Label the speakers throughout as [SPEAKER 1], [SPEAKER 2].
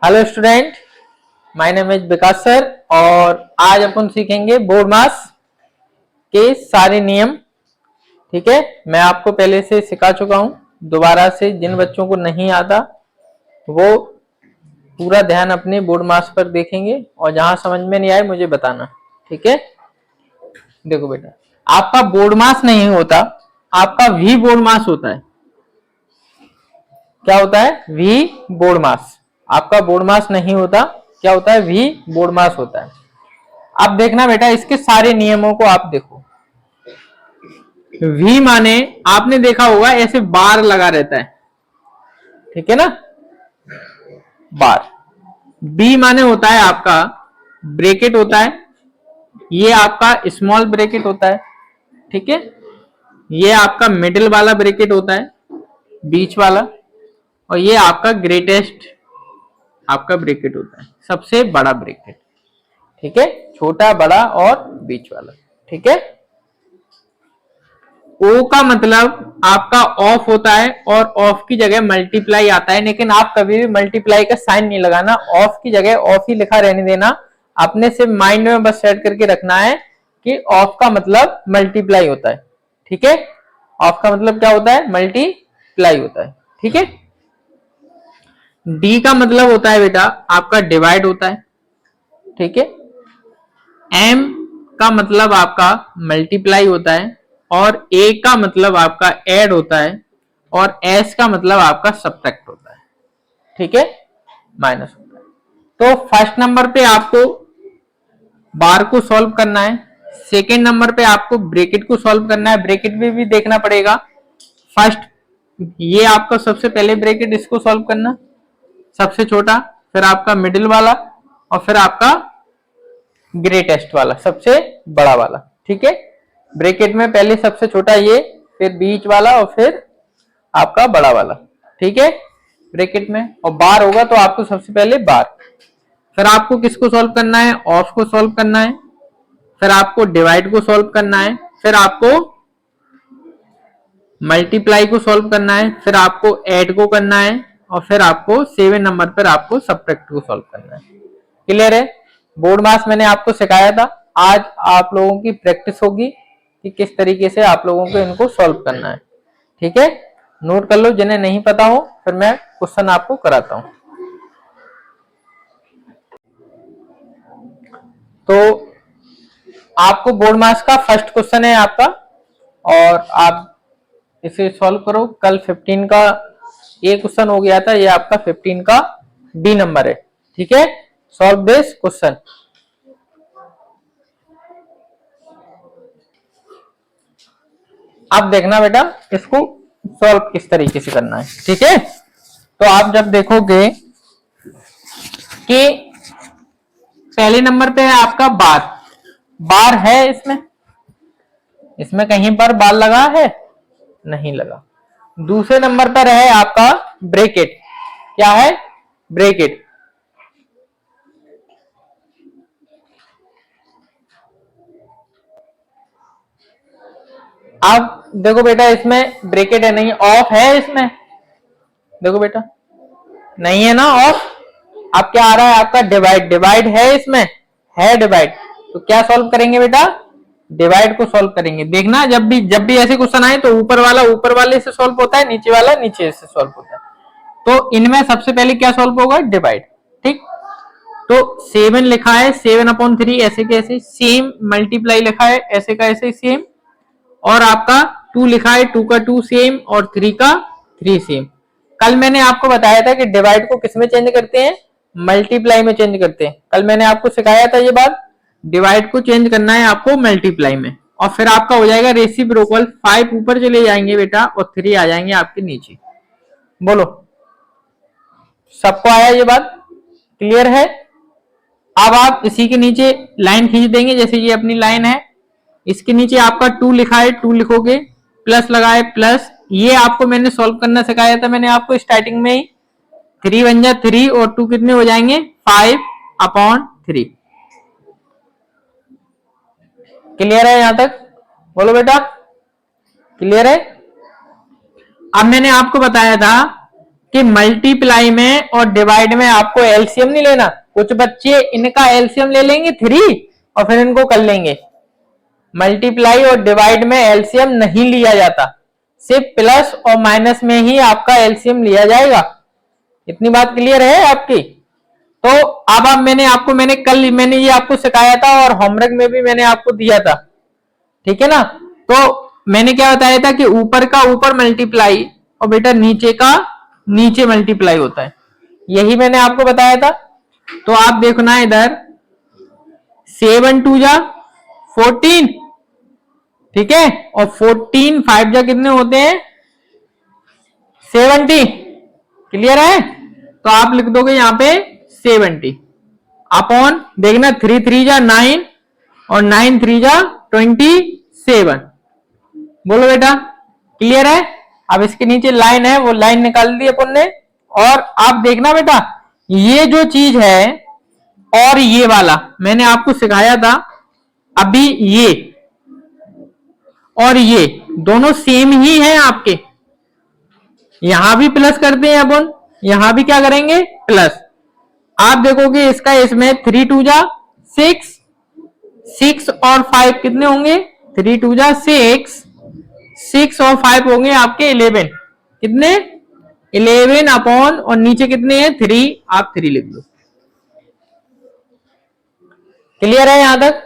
[SPEAKER 1] Hello student, my name is Vikas sir और आज अपन सीखेंगे बोर्ड मास के सारे नियम। ठीक है, मैं आपको पहले से सिखा चुका हूं। दोबारा से जिन बच्चों को नहीं आता वो पूरा ध्यान अपने बोर्ड मास पर देखेंगे और जहां समझ में नहीं आए मुझे बताना। ठीक है, देखो बेटा, आपका बोर्ड मास नहीं होता, आपका वी बोर्ड मास होता है। क्या होता है? वी बोर्ड मास। आपका बोर्ड मास नहीं होता, क्या होता है? वी बोर्ड मास होता है। अब देखना बेटा, इसके सारे नियमों को आप देखो। वी माने आपने देखा होगा ऐसे बार लगा रहता है, ठीक है ना, बार। बी माने होता है आपका ब्रेकेट होता है, ये आपका स्मॉल ब्रेकेट होता है, ठीक है। ये आपका मिडिल वाला ब्रेकेट होता है, बीच वाला, और ये आपका ग्रेटेस्ट आपका ब्रेकेट होता है, सबसे बड़ा ब्रेकेट। ठीक है, छोटा, बड़ा और बीच वाला। ठीक है। ओ का मतलब आपका ऑफ होता है और ऑफ की जगह मल्टीप्लाई आता है, लेकिन आप कभी भी मल्टीप्लाई का साइन नहीं लगाना, ऑफ की जगह ऑफ ही लिखा रहने देना। अपने से माइंड में बस सेट करके रखना है कि ऑफ का मतलब मल्टीप्लाई होता है। ठीक है, ऑफ का मतलब क्या होता है? मल्टीप्लाई होता है। ठीक है। डी का मतलब होता है बेटा आपका डिवाइड होता है। ठीक है। एम का मतलब आपका मल्टीप्लाई होता है और ए का मतलब आपका ऐड होता है और एस का मतलब आपका सब्ट्रैक्ट होता है। ठीक है, माइनस होता है। तो फर्स्ट नंबर पे आपको बार को सॉल्व करना है, सेकेंड नंबर पे आपको ब्रैकेट को सॉल्व करना है। ब्रैकेट में भी देखना पड़ेगा। फर्स्ट ये आपका सबसे पहले ब्रैकेट, इसको सॉल्व करना, सबसे छोटा, फिर आपका मिडिल वाला और फिर आपका ग्रेटेस्ट वाला, सबसे बड़ा वाला। ठीक है, ब्रैकेट में पहले सबसे छोटा ये, फिर बीच वाला और फिर आपका बड़ा वाला। ठीक है, ब्रैकेट में, और बार होगा तो आपको सबसे पहले बार, फिर आपको किसको सॉल्व करना है? ऑफ को सॉल्व करना है, फिर आपको डिवाइड को सॉल्व करना है, फिर आपको मल्टीप्लाई को सॉल्व करना है, फिर आपको ऐड को करना है और फिर आपको 7 नंबर पर आपको सब्ट्रैक्ट को सॉल्व करना है। क्लियर है? बोर्ड मास मैंने आपको सिखाया था, आज आप लोगों की प्रैक्टिस होगी कि किस तरीके से आप लोगों को इनको सॉल्व करना है। ठीक है, नोट कर लो जिन्हें नहीं पता हो, फिर मैं क्वेश्चन आपको कराता हूं। तो आपको बोर्ड मास का फर्स्ट क्वेश्चन है आपका, और आप इसे सॉल्व करो। कल 15 का ये क्वेश्चन हो गया था, ये आपका 15 का डी नंबर है। ठीक है, सॉल्व दिस क्वेश्चन। अब देखना बेटा इसको सॉल्व किस तरीके से करना है। ठीक है, तो आप जब देखोगे कि पहले नंबर पे है आपका बार, बार है इसमें, इसमें कहीं पर बार लगा है? नहीं लगा। दूसरे नंबर पर है आपका ब्रैकेट। क्या है? ब्रैकेट। अब देखो बेटा इसमें ब्रैकेट है नहीं, ऑफ है इसमें, देखो बेटा नहीं है ना ऑफ। अब क्या आ रहा है आपका? डिवाइड। डिवाइड है इसमें, है डिवाइड, तो क्या सॉल्व करेंगे बेटा? डिवाइड को सॉल्व करेंगे। देखना जब भी ऐसे क्वेश्चन आए तो ऊपर वाला ऊपर वाले से सॉल्व होता है, नीचे वाला नीचे से सॉल्व होता है। तो इनमें सबसे पहले क्या सॉल्व होगा? डिवाइड। ठीक, तो 7 लिखा है, 7/3 ऐसे कैसे सेम, मल्टीप्लाई लिखा है ऐसे का ऐसे सेम, और आपका 2 लिखा है, 2 का 2 सेम और 3 का 3 सेम। कल मैंने आपको बताया था कि डिवाइड को किस में चेंज करते हैं? मल्टीप्लाई में चेंज करते हैं। कल मैंने आपको सिखाया था ये बात, डिवाइड को चेंज करना है आपको मल्टीप्लाई में, और फिर आपका हो जाएगा रेसिप्रोकल। 5 ऊपर चले जाएंगे बेटा और 3 आ जाएंगे आपके नीचे। बोलो, सबको आया ये बात? क्लियर है? अब आप इसी के नीचे लाइन खींच देंगे, जैसे ये अपनी लाइन है, इसके नीचे आपका 2 लिखा है, 2 लिखोगे, प्लस लगाए प्लस, ये आपको मैंने सॉल्व करना सिखाया था मैंने आपको स्टार्टिंग में ही। 3 बन जा 3 और 2 कितने हो जाएंगे? 5/3। क्लियर है यहां तक? बोलो बेटा, क्लियर है? अब मैंने आपको बताया था कि मल्टीप्लाई में और डिवाइड में आपको एलसीएम नहीं लेना। कुछ बच्चे इनका एलसीएम ले लेंगे 3 और फिर इनको कर लेंगे। मल्टीप्लाई और डिवाइड में एलसीएम नहीं लिया जाता, सिर्फ प्लस और माइनस में ही आपका एलसीएम लिया जाएगा। इतनी बात क्लियर है आपकी? तो अब मैंने ये आपको सिखाया था और होमवर्क में भी मैंने आपको दिया था, ठीक है ना। तो मैंने क्या बताया था कि ऊपर का ऊपर मल्टीप्लाई और बेटा नीचे का नीचे मल्टीप्लाई होता है, यही मैंने आपको बताया था। तो आप देखना इधर 7 2 जा 14, ठीक है, और 14 5 जा कितने होते हैं 70। क्लियर है? तो आप लिख दोगे यहां पे 70 अपॉन देखना 3 3 जा 9 और 9 3 जा 27। बोलो बेटा क्लियर है? अब इसके नीचे लाइन है, वो लाइन निकाल दी अपन ने। और आप देखना बेटा ये जो चीज है और ये वाला मैंने आपको सिखाया था, अभी ये और ये दोनों सेम ही हैं आपके। यहां भी प्लस करते हैं अपन, यहां भी क्या करेंगे प्लस। आप देखोगे इसका इसमें 3 2 जा 6, 6 और 5 कितने होंगे 3 2 जा 6, 6 और 5 होंगे आपके 11। कितने 11 अपॉन और नीचे कितने हैं 3, आप 3 लिख दो। क्लियर है? यहां तक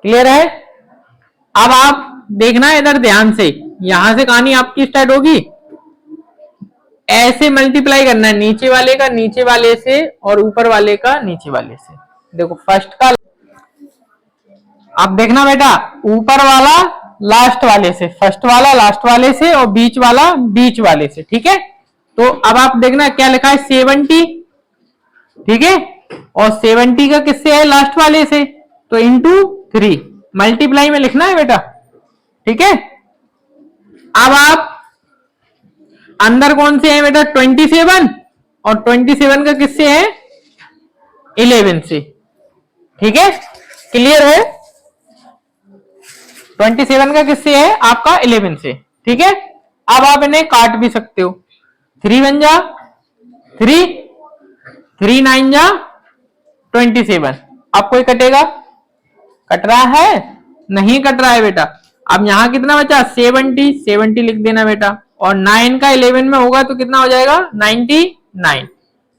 [SPEAKER 1] क्लियर है? अब आप देखना इधर ध्यान से, यहां से कहानी आपकी स्टार्ट होगी। ऐसे मल्टीप्लाई करना है नीचे वाले का नीचे वाले से और ऊपर वाले का नीचे वाले से। देखो फर्स्ट का आप देखना बेटा ऊपर वाला लास्ट वाले से, फर्स्ट वाला लास्ट वाले से और बीच वाला बीच वाले से, ठीक है। तो अब आप देखना क्या लिखा है 70, ठीक है, और 70 का किससे है लास्ट वाले से, तो इंटू 3 मल्टीप्लाई में लिखना है बेटा, ठीक है। अब आप अंदर कौन से है बेटा 27 और 27 का किससे है 11 से, ठीक है। क्लियर है? 27 का किससे है आपका 11 से, ठीक है। अब आप इन्हें काट भी सकते हो, 3 1 जा 3, 3 9 जा 27। अब कोई कटेगा? कट रहा है? नहीं कट रहा है बेटा। अब यहां कितना बचा 70, 70 लिख देना बेटा, और 9 का 11 में होगा तो कितना हो जाएगा 99।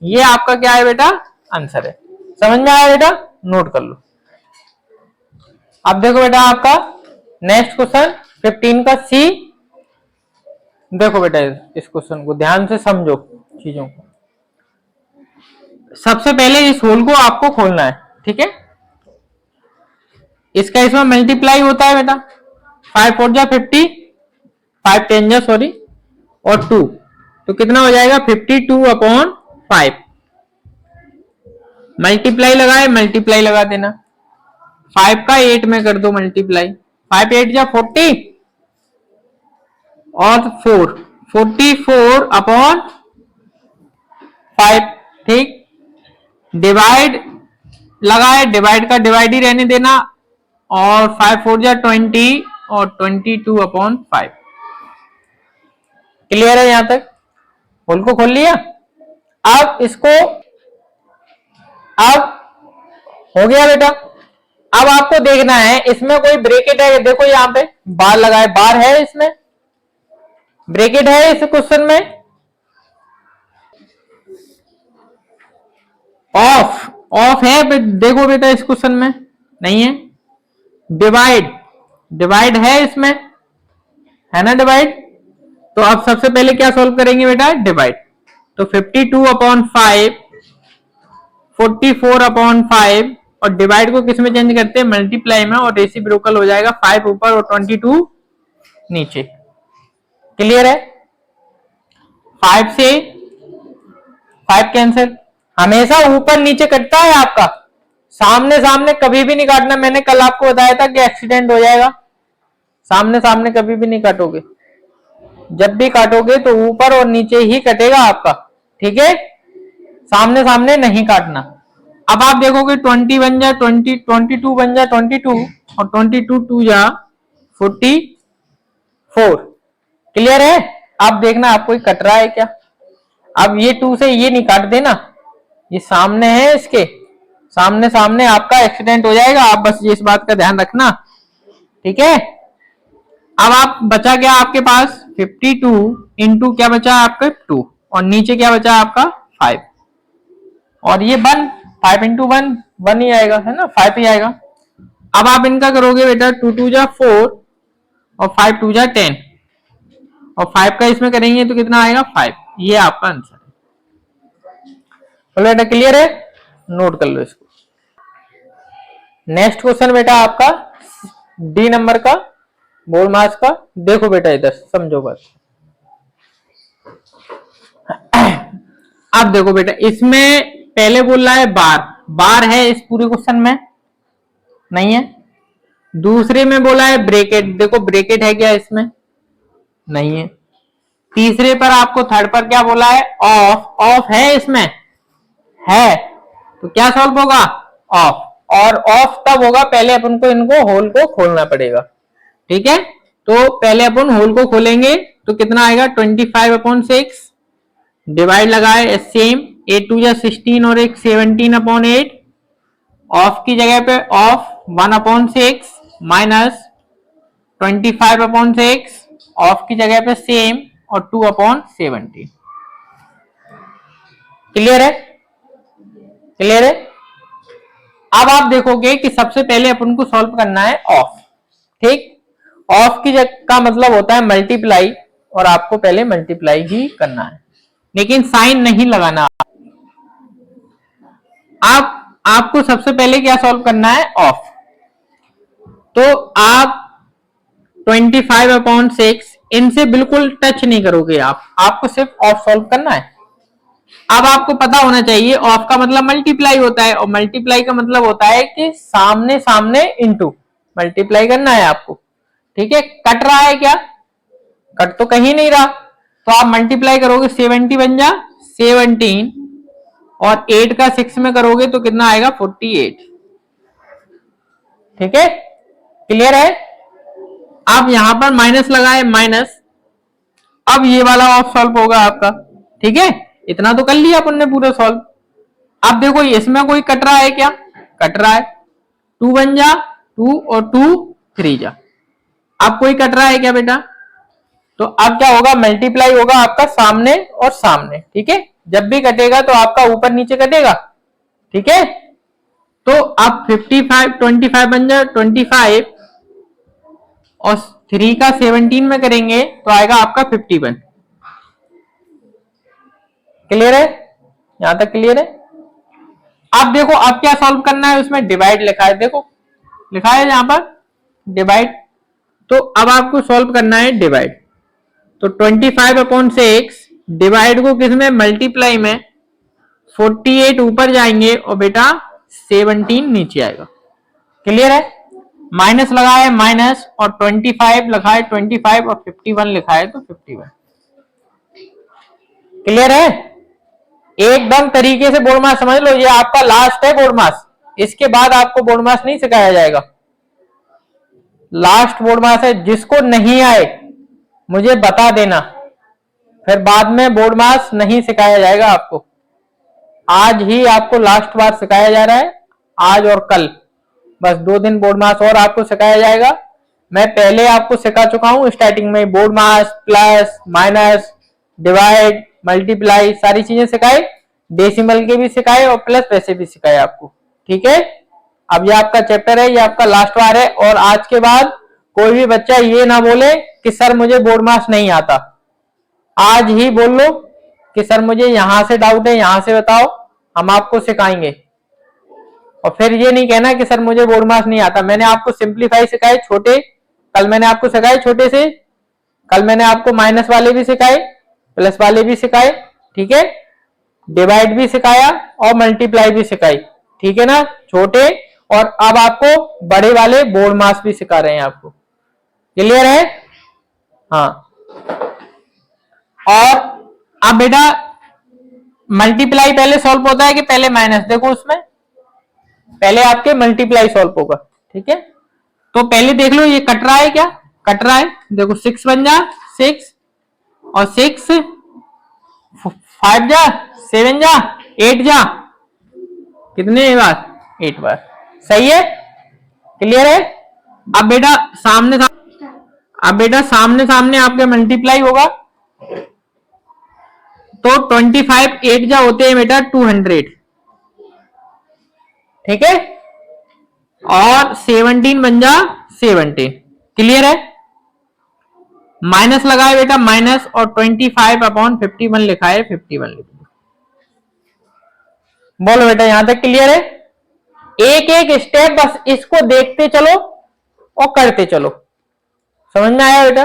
[SPEAKER 1] ये आपका क्या है बेटा आंसर है। समझ में आया बेटा? नोट कर लो। अब देखो बेटा आपका नेक्स्ट क्वेश्चन 15 का सी। देखो बेटा इस क्वेश्चन को ध्यान से समझो चीजों को। सबसे पहले इस होल को आपको खोलना है, ठीक है। इसका इसमें मल्टीप्लाई होता है बेटा, 5 4 जा 50, 5 10 जा सॉरी और 2, तो कितना हो जाएगा 52 अपॉन 5। मल्टीप्लाई लगाए मल्टीप्लाई लगा देना, 5 का 8 में कर दो मल्टीप्लाई, 5 8 जा 40 और 4 44 अपॉन 5, ठीक। डिवाइड लगाए, डिवाइड का डिवाइड ही रहने देना, और 5 4 जा 20 और 22 अपॉन 5। क्लियर है? यहां तक होल को खोल लिया। अब इसको अब हो गया बेटा। अब आपको देखना है इसमें कोई ब्रैकेट है, देखो यहां पे बार लगाए, बार है इसमें, ब्रैकेट है इस क्वेश्चन में, ऑफ है देखो बेटा इस क्वेश्चन में नहीं है। डिवाइड है इसमें, है ना डिवाइड। तो अब सबसे पहले क्या सॉल्व करेंगे बेटा डिवाइड, तो 52 अपॉन 5, 44 अपॉन 5, और डिवाइड को किस में चेंज करते हैं मल्टीप्लाई में, और रेसिप्रोकल हो जाएगा 5 ऊपर और 22 नीचे। क्लियर है? 5 से 5 कैंसिल, हमेशा ऊपर नीचे कटता है आपका, सामने सामने कभी भी नहीं काटना। मैंने कल आपको बताया था कि एक्सीडेंट हो जाएगा, सामने सामने कभी भी नहीं काटोगे, जब भी काटोगे तो ऊपर और नीचे ही कटेगा आपका, ठीक है, सामने सामने नहीं काटना। अब आप देखोगे 20 बन जा 20, 22 बन जा 22 और 22 2 जा 44। क्लियर है? आप देखना आपको कट रहा है क्या, अब ये 2 से ये नहीं काट देना, ये सामने है, इसके सामने सामने आपका एक्सीडेंट हो जाएगा, आप बस ये इस बात का ध्यान रखना, ठीक है। अब आप बचा क्या आपके पास 52 इंटू क्या बचा आपका 2 और नीचे क्या बचा आपका 5 और ये 1, 5 इंटू 1 1 ही आएगा, है ना, 5 ही आएगा। अब आप इनका करोगे बेटा 2 2 जा 4 और 5 2 जा 10 और 5 का इसमें करेंगे तो कितना आएगा 5, ये आपका आंसर है। बोलो बेटा क्लियर है, नोट कर लो इसको। नेक्स्ट क्वेश्चन बेटा आपका डी नंबर का बोर्ड मास का, देखो बेटा इधर समझो बस। अब देखो बेटा इसमें पहले बोल रहा है बार, बार है इस पूरे क्वेश्चन में नहीं है। दूसरे में बोला है ब्रैकेट, देखो ब्रैकेट है क्या इसमें, नहीं है। तीसरे पर आपको थर्ड पर क्या बोला है ऑफ, ऑफ है इसमें, है तो क्या सॉल्व होगा ऑफ, और ऑफ तब होगा पहले अपन को इनको होल को खोलना पड़ेगा, ठीक है। तो पहले अपन होल को खोलेंगे तो कितना आएगा 25/6 डिवाइड लगाए सेम 8 2 जा 16 और एक 17/8 ऑफ की जगह पे ऑफ 1/6 माइनस 25/6 ऑफ की जगह पे सेम और 2/17। क्लियर है, क्लियर है। अब आप देखोगे कि सबसे पहले अपन को सॉल्व करना है ऑफ, ठीक। ऑफ की जगह का मतलब होता है मल्टीप्लाई और आपको पहले मल्टीप्लाई ही करना है, लेकिन साइन नहीं लगाना। आपको सबसे पहले क्या सॉल्व करना है ऑफ, तो आप 25/6 इनसे बिल्कुल टच नहीं करोगे आप, आपको सिर्फ ऑफ सॉल्व करना है। अब आपको पता होना चाहिए ऑफ का मतलब मल्टीप्लाई होता है और मल्टीप्लाई का मतलब होता है कि सामने सामने इनटू मल्टीप्लाई करना है आपको, ठीक है। कट रहा है क्या, कट तो कहीं नहीं रहा, तो आप मल्टीप्लाई करोगे 70 बन जा 17 और 8 का 6 में करोगे तो कितना आएगा 48, ठीक है। क्लियर है। आप यहां पर माइनस लगाए माइनस, अब ये वाला ऑफ सॉल्व होगा आपका, ठीक है। इतना तो कर लिया अपन ने पूरा सॉल्व। अब देखो इसमें कोई कट रहा है क्या, कट रहा है, 2 बन जा 2 और 2 3 जा, अब कोई कट रहा है क्या बेटा, तो अब क्या होगा मल्टीप्लाई होगा आपका सामने और सामने, ठीक है। जब भी कटेगा तो आपका ऊपर नीचे कटेगा, ठीक है। तो अब 55 25 बन जा 25 और 3 का 17 में करेंगे तो आएगा आपका 51। क्लियर है, यहां तक क्लियर है। अब देखो अब क्या सॉल्व करना है, उसमें डिवाइड लिखा है, देखो लिखा है यहां पर डिवाइड, तो अब आपको सॉल्व करना है डिवाइड। तो 25/6 डिवाइड को किसमें मल्टीप्लाई में 48 ऊपर जाएंगे और बेटा 17 नीचे आएगा। क्लियर है। माइनस लगा है माइनस और 25 लिखा है 25 और 51 लिखा है तो 51। क्लियर है। एकदम तरीके से बोर्ड मास समझ लो, ये आपका लास्ट है बोर्ड मास, इसके बाद आपको बोर्ड मास नहीं सिखाया जाएगा, लास्ट बोर्ड मास है। जिसको नहीं आए मुझे बता देना, फिर बाद में बोर्ड मास नहीं सिखाया जाएगा आपको। आज ही आपको लास्ट बार सिखाया जा रहा है, आज और कल, बस 2 दिन बोर्ड मास और आपको सिखाया जाएगा। मैं पहले आपको सिखा चुका हूं स्टार्टिंग में, board mass plus minus divide multiply सारी चीजें सिखाई, डेसिमल के भी सिखाए और प्लस वैसे भी सिखाए आपको, ठीक है। अब ये आपका चैप्टर है, ये आपका लास्ट बार है, और आज के बाद कोई भी बच्चा ये ना बोले कि सर मुझे बोर्ड मास नहीं आता। आज ही बोल लो कि सर मुझे यहां से डाउट है, यहां से बताओ, हम आपको सिखाएंगे। और फिर ये नहीं कहना कि सर मुझे बोर्ड मास नहीं आता। मैंने आपको सिंप्लीफाई सिखाए छोटे, कल मैंने आपको सिखाए छोटे से, कल मैंने आपको माइनस वाले भी सिखाए, प्लस वाले भी सिखाए, ठीक है। डिवाइड भी सिखाया और मल्टीप्लाई भी सिखाई, ठीक है ना, छोटे। और अब आपको बड़े वाले बोर्ड मास भी सिखा रहे हैं आपको। क्लियर है। हाँ, और अब बेटा मल्टीप्लाई पहले सॉल्व होता है कि पहले माइनस, देखो उसमें पहले आपके मल्टीप्लाई सॉल्व होगा, ठीक है। तो पहले देख लो ये कट रहा है क्या, कट रहा है, देखो 6 बन जा 6 और 6 5 जा 7 जा 8 जा, कितने बार 8 बार। सही है, क्लियर है। अब बेटा सामने सामने आपके मल्टीप्लाई होगा, तो 25 8 जा होते हैं बेटा 200, ठीक है, और 17 बन जा 70। क्लियर है। माइनस लगाए बेटा माइनस, और 25/51 लिखा है 51 लिख दो। बोलो बेटा यहां तक क्लियर है। एक एक स्टेप बस इसको देखते चलो और करते चलो। समझ में आया बेटा।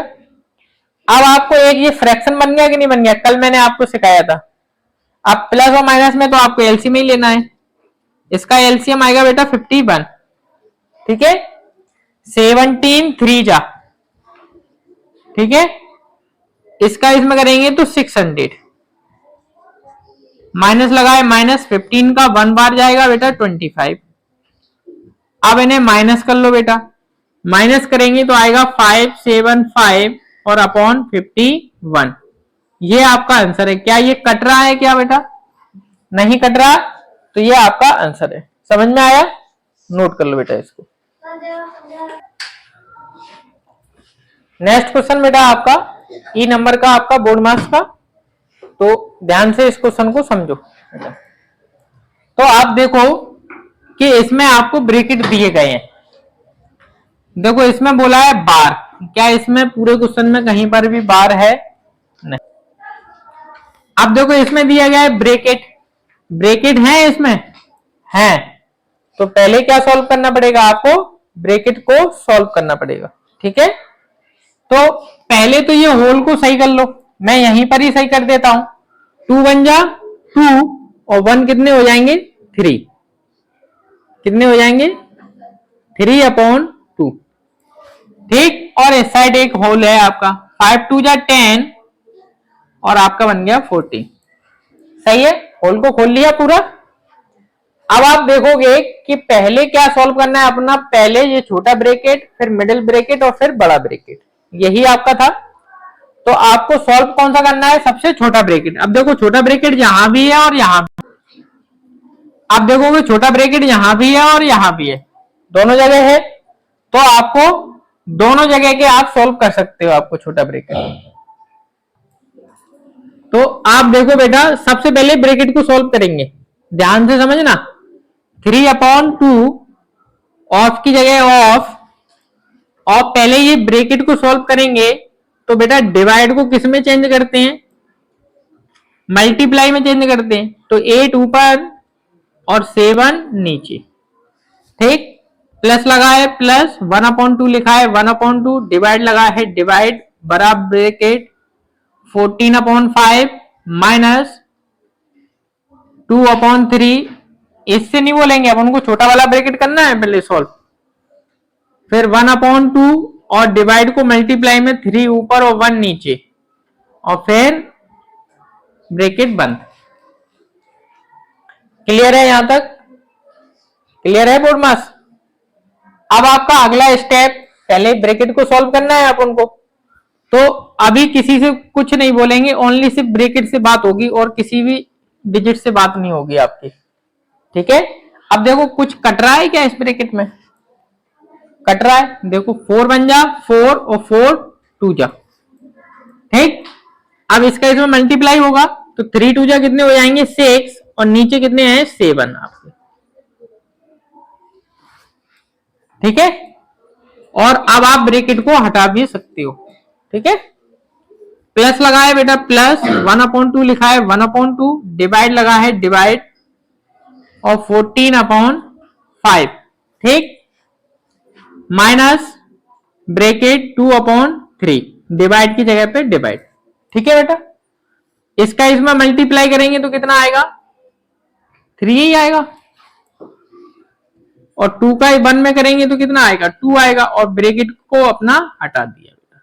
[SPEAKER 1] अब आपको एक ये फ्रैक्शन बन गया कि नहीं बन गया, कल मैंने आपको सिखाया था। अब प्लस और माइनस में तो आपको एलसीएम ही लेना है। इसका एलसीएम आएगा बेटा 51, ठीक है। 17 3 जा, ठीक है। इसका इसमें करेंगे तो 600, माइनस लगाए माइनस 15 का 1 बार जाएगा बेटा 25। अब इन्हें माइनस कर लो बेटा, माइनस करेंगे तो आएगा 575 और अपॉन 51। ये आपका आंसर है। क्या ये कट रहा है क्या बेटा, नहीं कट रहा, तो ये आपका आंसर है। समझ में आया, नोट कर लो बेटा इसको। नेक्स्ट क्वेश्चन बेटा आपका ई नंबर का, आपका बोर्ड मार्क्स का, तो ध्यान से इस क्वेश्चन को समझो। तो आप देखो कि इसमें आपको ब्रैकेट दिए गए हैं। देखो इसमें बोला है बार, क्या इसमें पूरे क्वेश्चन में कहीं पर भी बार है, नहीं। अब देखो इसमें दिया गया है ब्रैकेट, ब्रैकेट है इसमें, है, तो पहले क्या सॉल्व करना पड़ेगा आपको, ब्रैकेट को सॉल्व करना पड़ेगा, ठीक है। तो पहले तो ये होल को सही कर लो, मैं यहीं पर ही सही कर देता हूं। 2 बन जा 2 और 1 कितने हो जाएंगे 3, कितने हो जाएंगे 3/2, ठीक। और इस साइड एक होल है आपका, 5 2 जा 10 और आपका बन गया 40। सही है, होल को खोल लिया पूरा। अब आप देखोगे कि पहले क्या सॉल्व करना है अपना, पहले ये छोटा ब्रैकेट, फिर मिडिल ब्रैकेट और फिर बड़ा ब्रैकेट, यही आपका था। तो आपको सॉल्व कौन सा करना है, सबसे छोटा ब्रैकेट। अब देखो छोटा ब्रैकेट यहां भी है और यहां भी, आप देखोगे छोटा ब्रैकेट यहां भी है और यहां भी है, दोनों जगह है, तो आपको दोनों जगह के आप सॉल्व कर सकते हो आपको छोटा ब्रैकेट। तो आप देखो बेटा सबसे पहले ब्रैकेट को सॉल्व करेंगे, ध्यान से समझना। 3/2 ऑफ की जगह ऑफ, और पहले ये ब्रैकेट को सॉल्व करेंगे तो बेटा डिवाइड को किस में चेंज करते हैं, मल्टीप्लाई में चेंज करते हैं। तो 8 ऊपर और 7 नीचे, ठीक। प्लस लगा है प्लस, 1/2 लिखा है 1/2, डिवाइड लगा है डिवाइड, बड़ा ब्रैकेट 14/5 माइनस 2/3। इससे नहीं बोलेंगे, अपन को छोटा वाला ब्रैकेट करना है पहले सॉल्व, फिर 1/2 और डिवाइड को मल्टीप्लाई में 3 ऊपर और 1 नीचे, और फिर ब्रैकेट बंद। क्लियर है यहां तक, क्लियर है बोर्ड मास। अब आपका अगला स्टेप, पहले ब्रैकेट को सॉल्व करना है अपन को, तो अभी किसी से कुछ नहीं बोलेंगे, ओनली सिर्फ ब्रैकेट से बात होगी और किसी भी डिजिट से बात नहीं होगी आपकी, ठीक है। अब देखो कुछ कट रहा है क्या इस ब्रैकेट में, कट रहा है, देखो 4 बन जा 4 और 4 2 जा, ठीक। अब इसका इसमें मल्टीप्लाई होगा तो 3 2 जा कितने हो जाएंगे 6, और नीचे कितने हैं 7 आपके, ठीक है। और अब आप ब्रैकेट को हटा भी सकते हो, ठीक है। प्लस लगा है बेटा प्लस, 1/2 लिखा है 1/2, डिवाइड लगा है डिवाइड, और 14/5, ठीक, माइनस ब्रैकेट 2/3, डिवाइड की जगह पे डिवाइड, ठीक है बेटा। इसका इसमें मल्टीप्लाई करेंगे तो कितना आएगा 3 ही आएगा, और 2 का 1 में करेंगे तो कितना आएगा 2 आएगा, और ब्रैकेट को अपना हटा दिया बेटा,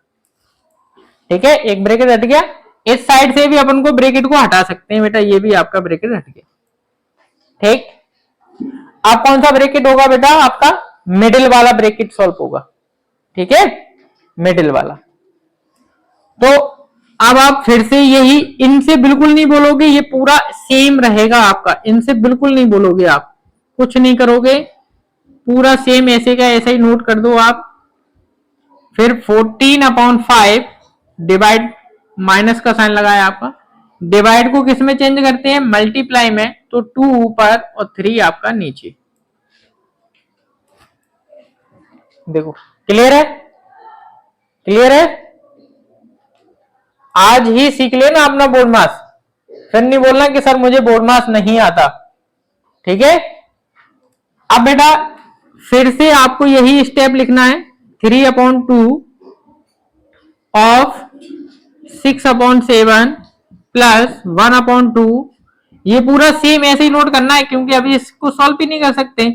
[SPEAKER 1] ठीक है। एक ब्रैकेट हट गया, इस साइड से भी अपन को ब्रैकेट को हटा सकते हैं बेटा, ये भी आपका ब्रैकेट हट गया, ठीक। अब कौन सा ब्रैकेट होगा बेटा, आपका मिडिल वाला ब्रैकेट सॉल्व होगा, ठीक है, मिडिल वाला। तो अब आप फिर से यही, इनसे बिल्कुल नहीं बोलोगे, ये पूरा सेम रहेगा आपका, इनसे बिल्कुल नहीं बोलोगे, आप कुछ नहीं करोगे, पूरा सेम ऐसे का ऐसा ही नोट कर दो आप। फिर 14/5 डिवाइड, माइनस का साइन लगाया आपका, डिवाइड को किस में चेंज करते हैं, मल्टीप्लाई में, तो 2 ऊपर और 3 आपका नीचे। देखो क्लियर है, क्लियर है। आज ही सीख लेना अपना बोर्ड मास, फिर नहीं बोलना कि सर मुझे बोर्ड मास नहीं आता, ठीक है। अब बेटा फिर से आपको यही स्टेप लिखना है, 3/2 ऑफ 6/7 प्लस 1/2, ये पूरा सेम ऐसे ही नोट करना है क्योंकि अभी इसको सॉल्व भी नहीं कर सकते।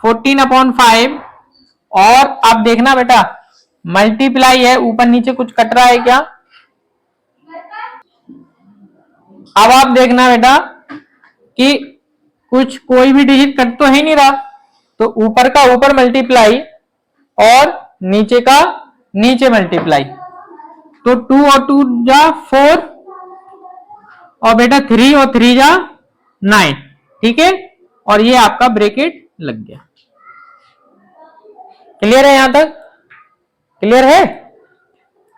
[SPEAKER 1] 14/5 और अब देखना बेटा मल्टीप्लाई है, ऊपर नीचे कुछ कट रहा है क्या, अब आप देखना बेटा कि कुछ कोई भी डिजिट कट तो है नहीं रहा, तो ऊपर का ऊपर मल्टीप्लाई और नीचे का नीचे मल्टीप्लाई, तो 2 और 2 जा 4 और बेटा 3 और 3 जा 9, ठीक है, और ये आपका ब्रैकेट लग गया। क्लियर है, यहां तक क्लियर है।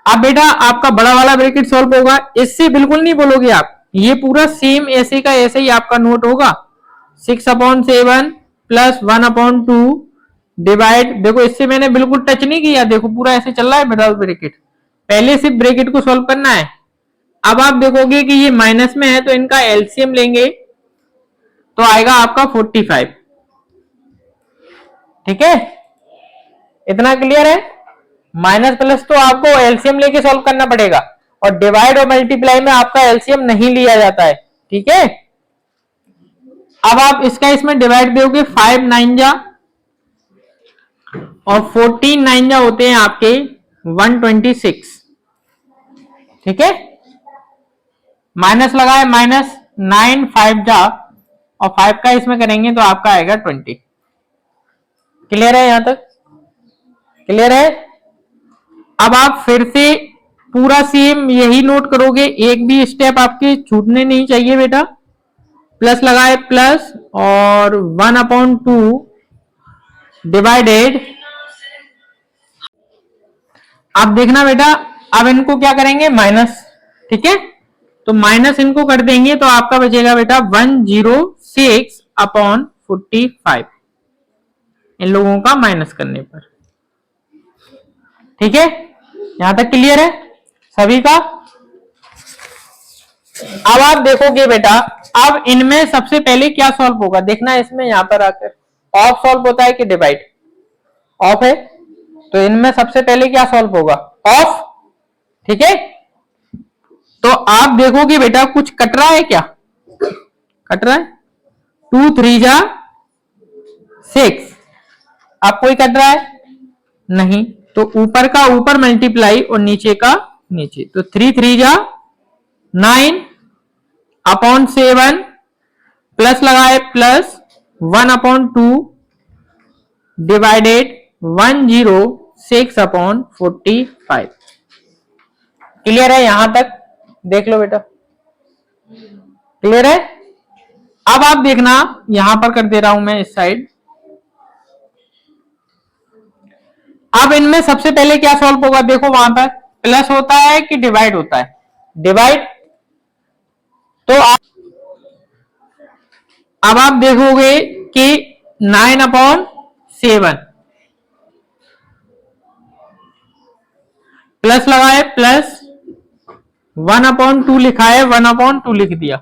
[SPEAKER 1] अब बेटा आपका बड़ा वाला ब्रैकेट सॉल्व होगा, इससे बिल्कुल नहीं बोलोगे आप, ये पूरा सेम ऐसे का ऐसे ही आपका नोट होगा, 6/7 प्लस 1/2 डिवाइड, देखो इससे मैंने बिल्कुल टच नहीं किया, देखो पूरा ऐसे चल रहा है बेटा ब्रैकेट, पहले सिर्फ ब्रैकेट को सॉल्व करना है। अब आप देखोगे कि ये माइनस में है तो इनका एलसीएम लेंगे तो आएगा आपका 45, ठीक है, इतना क्लियर है। माइनस प्लस तो आपको एलसीएम लेके सॉल्व करना पड़ेगा, और डिवाइड और मल्टीप्लाई में आपका एलसीएम नहीं लिया जाता है, ठीक है। अब आप इसका इसमें डिवाइड दोगे, 5 9 जा और 14 9 जा होते हैं आपके 126, ठीक है, माइनस लगाए, माइनस 9 5 जा और 5 का इसमें करेंगे तो आपका आएगा 20। क्लियर है, यहां तक क्लियर है। अब आप फिर से पूरा सेम यही नोट करोगे, एक भी स्टेप आपके छूटने नहीं चाहिए बेटा, प्लस लगाए प्लस और 1/2 डिवाइडेड, आप देखना बेटा अब इनको क्या करेंगे माइनस, ठीक है, तो माइनस इनको कर देंगे तो आपका बचेगा बेटा 106/45, इन लोगों का माइनस करने पर, ठीक है, यहां तक क्लियर है सभी का। अब आप देखोगे बेटा अब इनमें सबसे पहले क्या सॉल्व होगा, देखना इसमें यहां पर आकर ऑफ सॉल्व होता है कि डिवाइड, ऑफ है, तो इनमें सबसे पहले क्या सॉल्व होगा, ऑफ, ठीक है। तो आप देखोगे बेटा कुछ कट रहा है क्या, कट रहा है, 2 3 जा 6, अब कोई कट रहा है नहीं, तो ऊपर का ऊपर मल्टीप्लाई और नीचे का नीचे, तो 3 3 जा 9/7 प्लस लगाए प्लस 1/2 डिवाइडेड 106/45। क्लियर है, यहां तक देख लो बेटा, क्लियर है। अब आप देखना यहां पर कर दे रहा हूं मैं इस साइड, अब इनमें सबसे पहले क्या सॉल्व होगा, देखो वहां पर प्लस होता है कि डिवाइड होता है, डिवाइड, तो अब आप देखोगे कि 9/7 प्लस लगाए प्लस 1/2 लिखा है, 1/2 लिख दिया,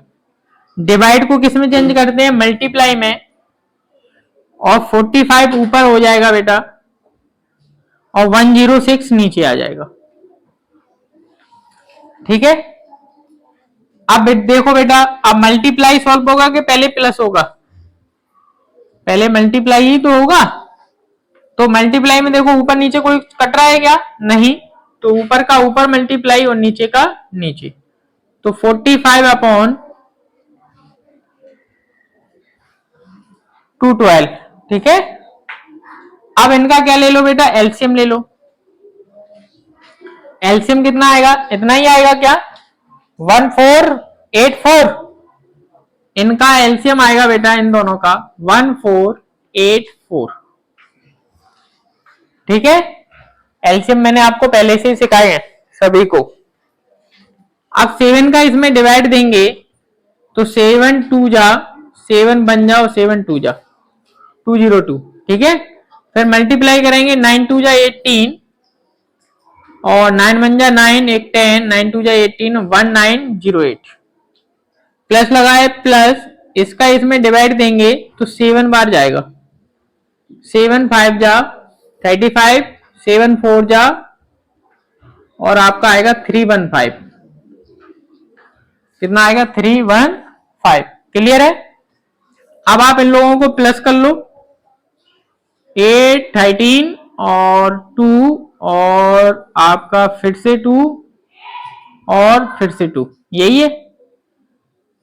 [SPEAKER 1] डिवाइड को किस में चेंज करते हैं, मल्टीप्लाई में, और 45 ऊपर हो जाएगा बेटा और 106 नीचे आ जाएगा, ठीक है। अब देखो बेटा अब मल्टीप्लाई सॉल्व होगा कि पहले प्लस होगा, पहले मल्टीप्लाई ही तो होगा, तो मल्टीप्लाई में देखो ऊपर नीचे कोई कट रहा है क्या, नहीं, तो ऊपर का ऊपर मल्टीप्लाई और नीचे का नीचे, तो 45/212, ठीक है। अब इनका क्या ले लो बेटा, एलसीएम ले लो, एलसीएम कितना आएगा, इतना ही आएगा क्या, 1484। इनका एलसीएम आएगा बेटा इन दोनों का 1484। ठीक है, एलसीएम मैंने आपको पहले से ही सिखाए हैं सभी को। अब 7 का इसमें डिवाइड देंगे तो 7 2 जा 7 बन जाओ, 7 2 जा 202। ठीक है, फिर मल्टीप्लाई करेंगे 9 2 जा 18 और 9 1 जा 9 1 10 9 2 जा 18 1908। प्लस लगाए प्लस, इसका इसमें डिवाइड देंगे तो 7 बार जाएगा, 7 5 जा 35 7 4 जा और आपका आएगा 315। कितना आएगा 315। क्लियर है। अब आप इन लोगों को प्लस कर लो, 8 13 और 2 और आपका फिर से 2 और फिर से 2, यही है,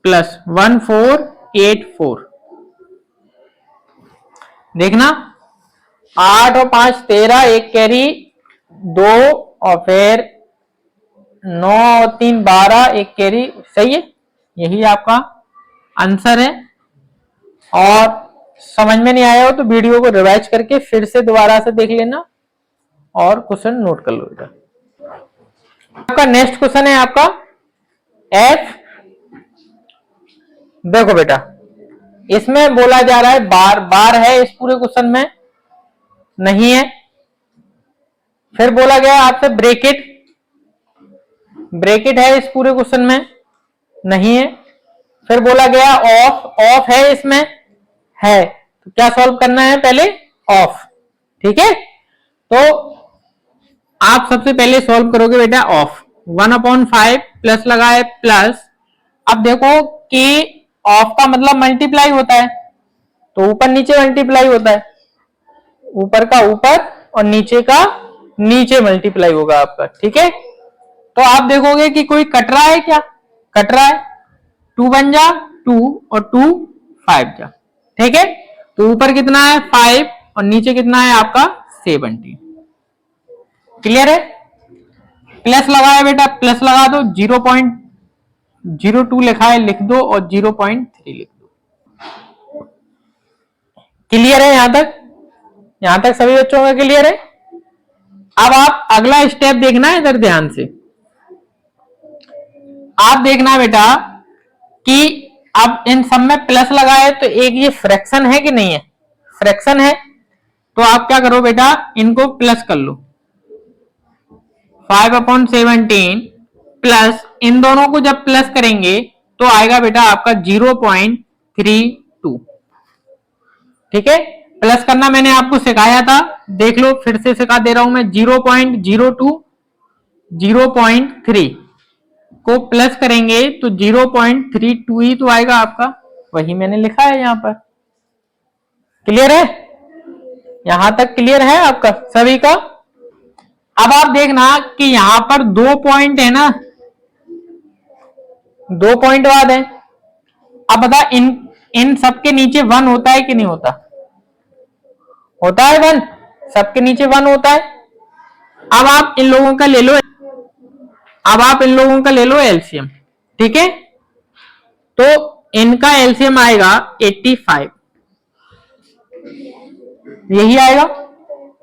[SPEAKER 1] प्लस 1484। देखना 8 और 5 13, एक कैरी 2 और फिर 9 और 3 12, एक कैरी, सही है, यही आपका आंसर है। और समझ में नहीं आया हो तो वीडियो को रिवाइज करके फिर से दोबारा से देख लेना और क्वेश्चन नोट कर लो बेटा। आपका नेक्स्ट क्वेश्चन है आपका एफ। देखो बेटा, इसमें बोला जा रहा है बार, बार है इस पूरे क्वेश्चन में नहीं है। फिर बोला गया आपसे ब्रैकेट, ब्रैकेट है इस पूरे क्वेश्चन में नहीं है। फिर बोला गया ऑफ, ऑफ है इसमें, है, तो क्या सॉल्व करना है, पहले ऑफ। ठीक है, तो आप सबसे पहले सॉल्व करोगे बेटा ऑफ, 1/5 प्लस लगाए प्लस। अब देखो कि ऑफ का मतलब मल्टीप्लाई होता है, तो ऊपर नीचे मल्टीप्लाई होता है, ऊपर का ऊपर और नीचे का नीचे मल्टीप्लाई होगा आपका। ठीक है, तो आप देखोगे कि कोई कट रहा है, क्या कट रहा है, 2 बन जा 2 और 2 5 जा। ठीक है, तो ऊपर कितना है 5 और नीचे कितना है आपका 70। क्लियर है। प्लस लगाया बेटा, प्लस लगा दो, 0.02 लिखा है लिख दो और 0.3 लिख दो। क्लियर है यहां तक, यहां तक सभी बच्चों का क्लियर है। अब आप अगला स्टेप देखना है इधर ध्यान से। आप देखना बेटा कि अब इन सब में प्लस लगाए तो एक ये फ्रैक्शन है कि नहीं है, फ्रैक्शन है, तो आप क्या करो बेटा, इनको प्लस कर लो, 5/17 प्लस इन दोनों को जब प्लस करेंगे तो आएगा बेटा आपका 0.32। ठीक है, प्लस करना मैंने आपको सिखाया था, देख लो फिर से सिखा दे रहा हूं मैं। 0.02 0.3 को प्लस करेंगे तो 0.32 ही तो आएगा आपका, वही मैंने लिखा है यहां पर। क्लियर है, यहां तक क्लियर है आपका सभी का। अब आप देखना कि यहां पर 2 पॉइंट है ना, 2 पॉइंट बाद है। अब बता इन सबके नीचे 1 होता है कि नहीं होता, होता है 1, सबके नीचे 1 होता है। अब आप इन लोगों का ले लो, अब आप इन लोगों का ले लो एलसीएम। ठीक है, तो इनका एलसीएम आएगा 85, यही आएगा।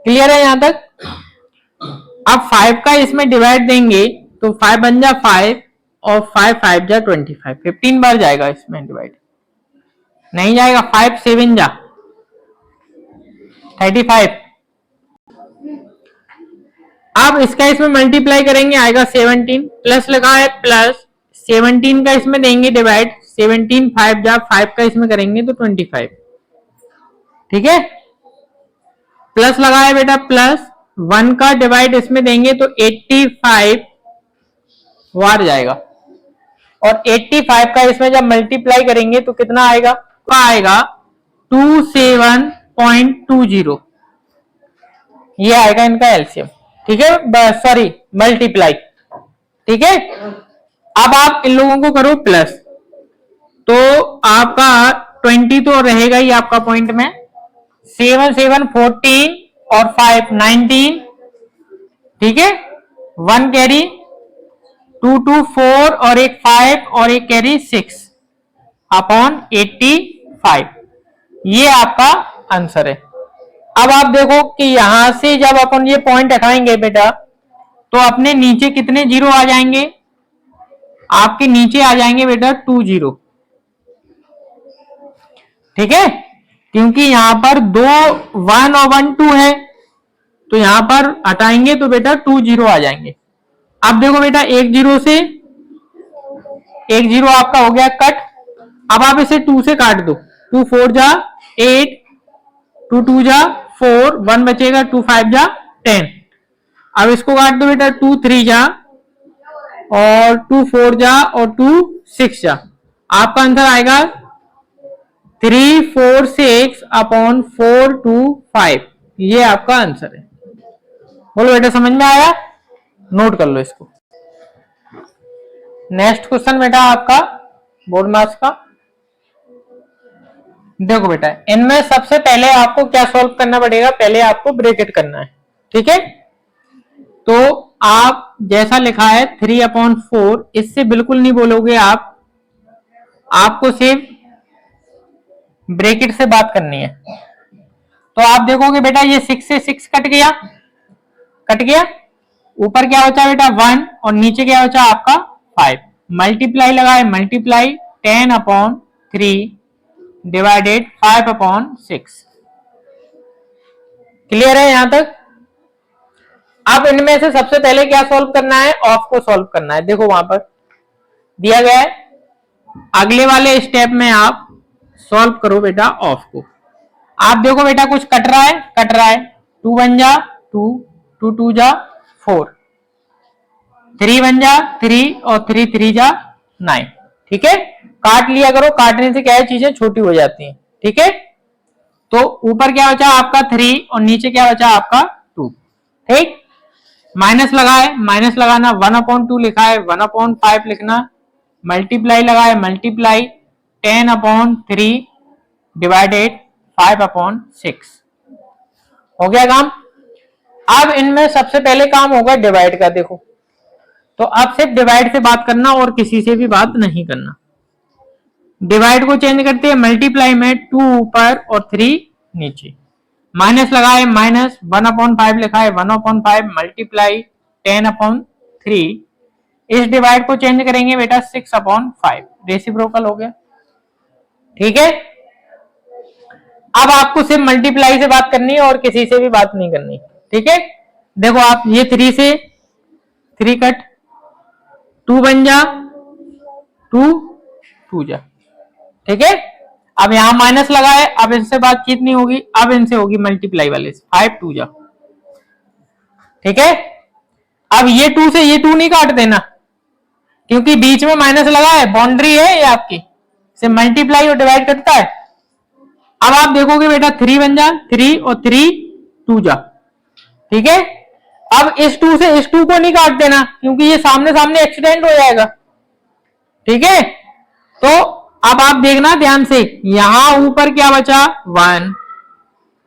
[SPEAKER 1] क्लियर है यहां तक। अब 5 का इसमें डिवाइड देंगे तो 5 बन जा 5 और 5 5 जा 25, 15 बार जाएगा इसमें डिवाइड, नहीं जाएगा, 5 7 जा 35। अब इसका इसमें मल्टीप्लाई करेंगे आएगा 17, प्लस लगा है प्लस 17 का इसमें देंगे डिवाइड, 17 5 जा 5 का इसमें करेंगे तो 25। ठीक है, प्लस लगा है बेटा प्लस 1 का डिवाइड इसमें देंगे तो 85 बार जाएगा, और 85 का इसमें जब मल्टीप्लाई करेंगे तो कितना आएगा, आएगा 27.20, ये आएगा इनका एलसीएम। ठीक है, सॉरी मल्टीप्लाई। ठीक है, अब आप इन लोगों को करो प्लस, तो आपका 20 तो रहेगा ही आपका पॉइंट में, 7 7 14 और 5 19। ठीक है, 1 कैरी, 2 2 4 और एक 5 और एक कैरी 6 अपॉन 85। ये आपका आंसर है। अब आप देखो कि यहां से जब अपन ये पॉइंट हटाएंगे बेटा तो अपने नीचे कितने जीरो आ जाएंगे? आपके नीचे आ जाएंगे बेटा 2 जीरो। ठीक है, क्योंकि यहां पर 2 1 और 1 2 है, तो यहां पर हटाएंगे तो बेटा 2 जीरो आ जाएंगे। अब देखो बेटा एक जीरो से एक जीरो आपका हो गया कट। अब आप इसे 2 से काट दो, 2 4 जा 8, 2 2 जा 4, 1 बचेगा, 2 5 जा 10। अब इसको काट दो बेटा, 2 3 जा और 2 4 जा और 2 6 जा। आपका आंसर आएगा 3 4 6 अपॉन 4 2 5। ये आपका आंसर है। बोलो बेटा समझ में आया? नोट कर लो इसको। नेक्स्ट क्वेश्चन बेटा आपका बोर्ड मार्क्स का। देखो बेटा इनमें सबसे पहले आपको क्या सॉल्व करना पड़ेगा? पहले आपको ब्रैकेट करना है। ठीक है, तो आप जैसा लिखा है 3 अपॉन 4, इससे बिल्कुल नहीं बोलोगे आप, आपको सिर्फ ब्रैकेट से बात करनी है। तो आप देखोगे बेटा ये 6 से 6 कट गया, कट गया। ऊपर क्या बचा बेटा 1 और नीचे क्या बचा आपका 5। मल्टीप्लाई लगाए, multiply 10 upon 3 divided 5 upon 6। Clear है यहां तक? अब इनमें से सबसे पहले क्या सॉल्व करना है? ऑफ को सॉल्व करना है। देखो वहां पर दिया गया है, अगले वाले स्टेप में आप सॉल्व करो बेटा ऑफ को। आप देखो बेटा कुछ कट रहा है, कट रहा है। 2 1 जा 2, 2 2 जा 4, 3 1 जा 3 और 3 3 जा 9। ठीक है, काट लिया करो, काटने से क्या है चीजें छोटी हो जाती हैं। ठीक है, तो ऊपर क्या बचा आपका 3 और नीचे क्या बचा आपका 2। ठीक, माइनस लगाए, माइनस लगाना 1 अपॉन 2 लिखा है, 1 अपॉन 5 लिखना। मल्टीप्लाई लगाए, मल्टीप्लाई 10 अपॉन 3 डिवाइडेड 5 अपॉन 6। हो गया काम। अब इनमें सबसे पहले काम होगा डिवाइड का। देखो तो अब सिर्फ डिवाइड से बात करना और किसी से भी बात नहीं करना। डिवाइड को चेंज करते हैं, मल्टीप्लाई में 2 ऊपर और 3 नीचे। माइनस लगाए, माइनस 1 अपॉन 5 लिखा है, 1 अपॉन 5 मल्टीप्लाई 10 अपॉन 3। इस डिवाइड को चेंज करेंगे बेटा 6 अपॉन 5, रेसिप्रोकल हो गया। ठीक है, अब आपको सिर्फ मल्टीप्लाई से बात करनी है और किसी से भी बात नहीं करनी। ठीक है, देखो आप ये 3 से 3 कट, 2 बन जा 2 2 जा। ठीक है, अब यहां माइनस लगा है, अब इनसे बातचीत नहीं होगी, अब इनसे होगी मल्टीप्लाई वाले से। 5 2 जा। ठीक है, अब ये 2 से ये 2 नहीं काट देना, क्योंकि बीच में माइनस लगा है, बाउंड्री है ये आपकी, से मल्टीप्लाई और डिवाइड करता है। अब आप देखोगे बेटा 3 बन जा 3 और 3 2 जा। ठीक है, अब इस 2 से इस 2 को नहीं काट देना, क्योंकि ये सामने सामने एक्सीडेंट हो जाएगा। ठीक है, तो अब आप देखना ध्यान से, यहां ऊपर क्या बचा 1,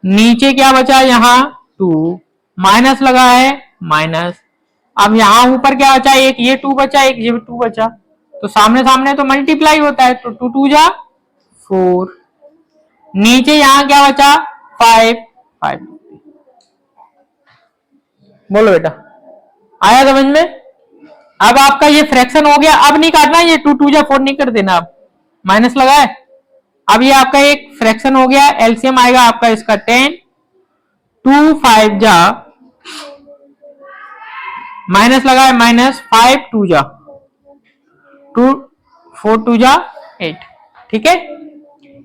[SPEAKER 1] नीचे क्या बचा यहां 2, माइनस लगा है माइनस। अब यहां ऊपर क्या बचा, एक ये 2 बचा, एक ये 2 बचा, तो सामने सामने तो मल्टीप्लाई होता है, तो 2 2 जा 4। नीचे यहां क्या बचा 5 5। बोलो बेटा आया समझ में? अब आपका ये फ्रैक्शन हो गया, अब नहीं काटना, ये 2 2 जा 4 नहीं कर देना, अब माइनस लगा है। अब ये आपका एक फ्रैक्शन हो गया, एलसीएम आएगा आपका इसका 10, 2 5 जा माइनस लगा है माइनस 5 2 जा 2 4 2 जा 8। ठीक है,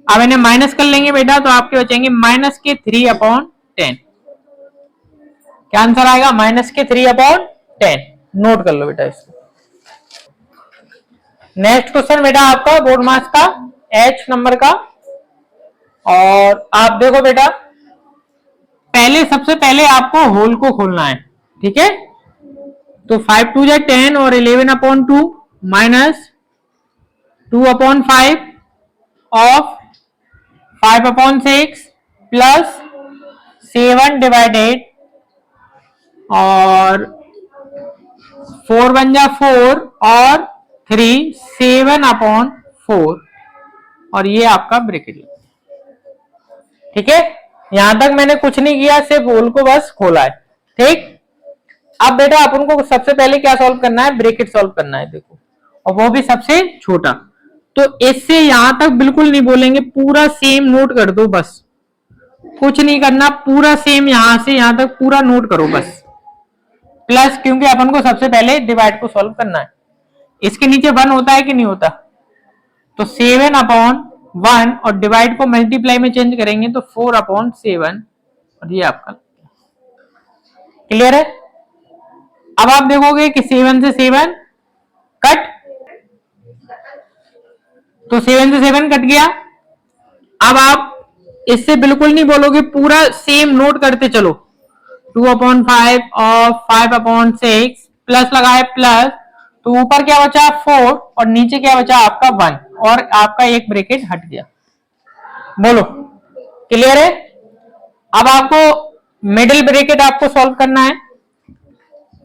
[SPEAKER 1] अब इन्हें माइनस कर लेंगे बेटा, तो आपके बचेंगे माइनस के 3 अपॉन 10। क्या आंसर आएगा? माइनस के 3 अपॉन 10। नोट कर लो बेटा इसको। नेक्स्ट क्वेश्चन बेटा आपका बोर्ड मार्क्स का H नंबर का, और आप देखो बेटा पहले सबसे पहले आपको होल को खोलना है। ठीक है, तो 5 2 जा 10 और 11 upon 2 minus 2 upon 5 of 5 upon 6 plus 7 divided और 4 1 जा 4 और 3 7/4 और ये आपका ब्रैकेट। ठीक है, यहां तक मैंने कुछ नहीं किया, सिर्फ होल को बस खोला है। ठीक, अब बेटा अपन को सबसे पहले क्या सॉल्व करना है, ब्रैकेट सॉल्व करना है। देखो, और वो भी सबसे छोटा। तो इससे यहां तक बिल्कुल नहीं बोलेंगे, पूरा सेम नोट कर दो बस, कुछ नहीं करना, पूरा सेम यहां से यहां तक पूरा नोट करो बस। प्लस, क्योंकि अपन को सबसे पहले डिवाइड को सॉल्व करना है। इसके नीचे 1 होता है कि नहीं होता, तो 7/1 और डिवाइड को मल्टीप्लाई में चेंज करेंगे तो 4/7 और ये आपका। क्लियर है? अब आप देखोगे कि 7 से 7 कट, तो 7 से 7 कट गया। अब आप इससे बिल्कुल नहीं बोलोगे, पूरा सेम नोट करते चलो। 2/5 और 5/6 प्लस लगाए प्लस, तो ऊपर क्या बचा 4 और नीचे क्या बचा आपका 1 और आपका एक ब्रैकेट हट गया। बोलो, क्लियर है? अब आपको मिडिल ब्रैकेट आपको सॉल्व करना है,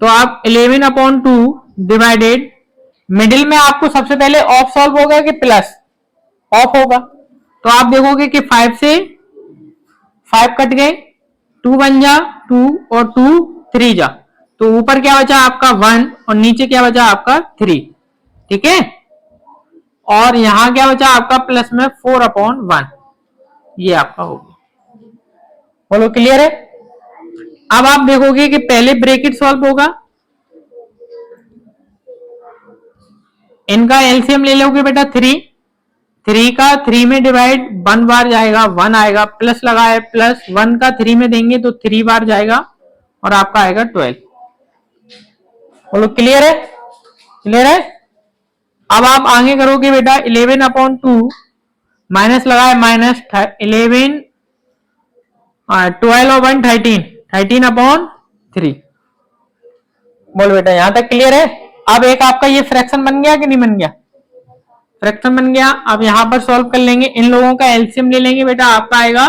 [SPEAKER 1] तो आप 11/2 डिवाइडेड, मिडिल में आपको सबसे पहले ऑफ सॉल्व होगा कि प्लस? ऑफ होगा। तो आप देखोगे कि 5 से 5 कट गए, 2 1 जा 2 और 2 3 जा, तो ऊपर क्या बचा आपका 1 और नीचे क्या बचा आपका 3। ठीक है, और यहां क्या बचा आपका प्लस में 4/1, ये आपका हो गया। बोलो, क्लियर है? अब आप देखोगे कि पहले ब्रैकेट सॉल्व होगा, इनका एलसीएम ले लोगे बेटा 3 का 3 में डिवाइड 1 बार जाएगा, 1 आएगा, प्लस लगाए प्लस 1 का 3 में देंगे तो 3 बार जाएगा और आपका आएगा 12। बोलो, क्लियर है? क्लियर है? अब आप आगे करोगे बेटा 11/2 माइनस लगाए माइनस 11 12 और 1 13/3। बोलो बेटा, यहां तक क्लियर है? अब एक आपका ये फ्रैक्शन बन गया कि नहीं बन गया? फ्रैक्शन बन गया। अब यहां पर सॉल्व कर लेंगे, इन लोगों का एलसीएम ले लेंगे बेटा, आपका आएगा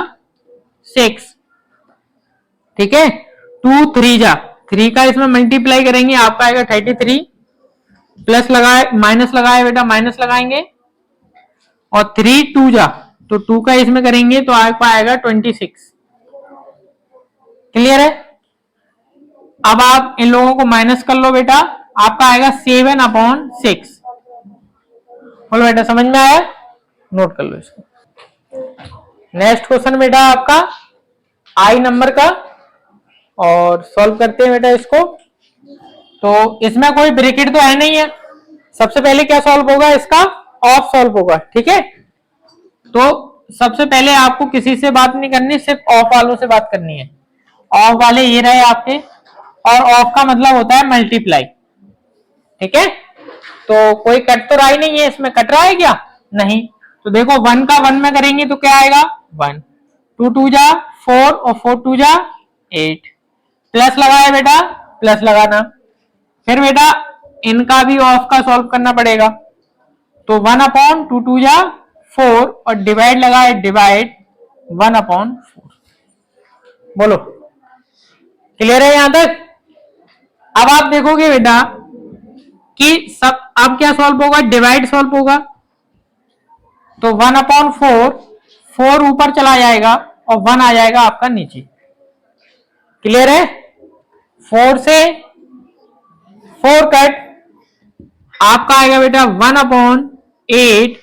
[SPEAKER 1] 6। ठीक है, 2 3 जा 3 का इसमें मल्टीप्लाई करेंगे, आपका आएगा 33, प्लस लगाए माइनस लगाए बेटा, माइनस लगाएंगे, और 3 2 जा, तो 2 का इसमें करेंगे तो आपका आएगा 26। क्लियर है? अब आप इन लोगों को माइनस कर लो बेटा, आपका आएगा 7/6। बोलो बेटा, समझ में आया? नोट कर लो इसको। नेक्स्ट क्वेश्चन बेटा आपका आई नंबर का, और सॉल्व करते हैं बेटा इसको। तो इसमें कोई ब्रैकेट तो है नहीं है, सबसे पहले क्या सॉल्व होगा, इसका ऑफ सॉल्व होगा। ठीक है, तो सबसे पहले आपको किसी से बात नहीं करनी, सिर्फ ऑफ वालों से बात करनी है। ऑफ वाले ये रहे आपके, और ऑफ का मतलब होता है मल्टीप्लाई। ठीक है, तो कोई कट तो रहा ही नहीं है इसमें, कट रहा है क्या? नहीं। तो देखो 1 का 1 में करेंगे तो क्या आएगा 1, 2 2 जा 4 और 4 2 जा 8, प्लस लगाया बेटा, प्लस लगाना। फिर बेटा इनका भी ऑफ का सॉल्व करना पड़ेगा, तो 1/2 2 जा 4 और डिवाइड लगाए, डिवाइड 1/4। बोलो, क्लियर है यहां तक? अब आप देखोगे बेटा कि सब अब क्या सॉल्व होगा, डिवाइड सॉल्व होगा, तो 1/4, 4 ऊपर चला जाएगा और 1 आ जाएगा आपका नीचे। क्लियर है? 4 से 4 कट, आपका आएगा बेटा 1/8